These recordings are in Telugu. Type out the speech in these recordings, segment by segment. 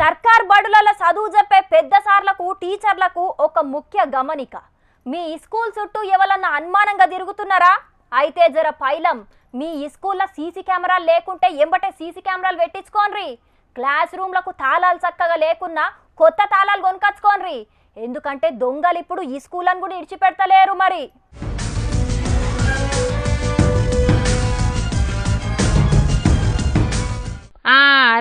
సర్కార్ బడులలో చదువు చెప్పే పెద్ద సార్లకు టీచర్లకు ఒక ముఖ్య గమనిక. మీ స్కూల్ చుట్టూ ఎవరన్నా అనుమానంగా తిరుగుతున్నారా? అయితే జర పైలం మీ స్కూల్లో సీసీ కెమెరాలు లేకుంటే ఎంబటే సీసీ కెమెరాలు పెట్టించుకోండి. క్లాస్ రూమ్లకు తాళాలు చక్కగా లేకున్నా కొత్త తాళాలు కొనుకొచ్చుకోండి. ఎందుకంటే దొంగలు ఇప్పుడు ఈ స్కూలను కూడా ఇడిచిపెడతలేరు. మరి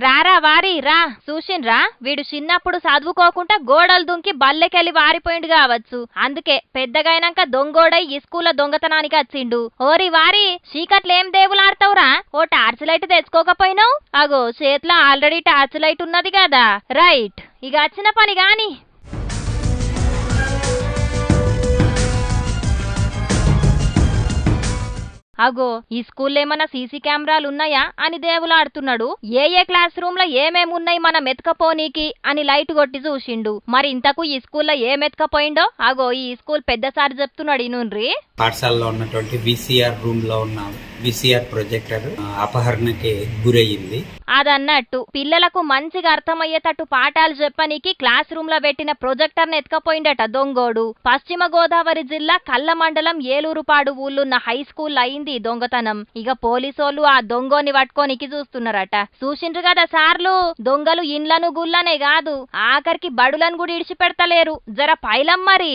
రారా వారి రా చూసిండ్రా, వీడు చిన్నప్పుడు చదువుకోకుండా గోడలు దుంకి బల్లెకెళ్ళి వారిపోయిండు కావచ్చు. అందుకే పెద్దగైనాక దొంగోడై ఈ స్కూల్లో దొంగతనానికి వచ్చిండు. ఓరి వారి, చీకట్లేం దేవులాడతావురా? ఓ టార్చ్ లైట్ తెచ్చుకోకపోయినావు? అగో చేతిలో ఆల్రెడీ టార్చ్ లైట్ ఉన్నది కదా. రైట్, ఇక వచ్చిన పని గాని. అగో ఈ స్కూల్లో ఏమన్నా సీసీ కెమెరాలు ఉన్నాయా అని దేవులాడుతున్నాడు. ఏ క్లాస్ రూమ్ లో ఏమేమున్నాయి మనం ఎత్తుకపోనీకి అని లైట్ కొట్టి చూసిండు. మరి ఇంతకు ఈ స్కూల్లో ఏం ఎత్తుకపోయిండో అగో ఈ స్కూల్ పెద్దసారి చెప్తున్నాడు. ఇనుండ్రి. పాఠశాలలో ఉన్నటువంటి విసిఆర్ రూమ్ లో ఉన్న విసిఆర్ ప్రొజెక్టర్ అపహరణకి గురయ్యింది. అదన్నట్టు పిల్లలకు మంచిగా అర్థమయ్యేటట్టు పాఠాలు చెప్పనీకి క్లాస్ రూమ్ లో పెట్టిన ప్రొజెక్టర్ ను ఎత్తుకపోయిండట దొంగోడు. పశ్చిమ గోదావరి జిల్లా కల్ల మండలం ఏలూరుపాడు ఊళ్ళున్న హై స్కూల్ అయింది దొంగతనం. ఇక పోలీసోళ్ళు ఆ దొంగోని పట్టుకోనికి చూస్తున్నారట. చూసిండ్రు కదా సార్లు, దొంగలు ఇండ్లను గుళ్ళనే కాదు ఆఖరికి బడులను కూడా ఇడిచిపెడతలేరు. జర పైలం మరి.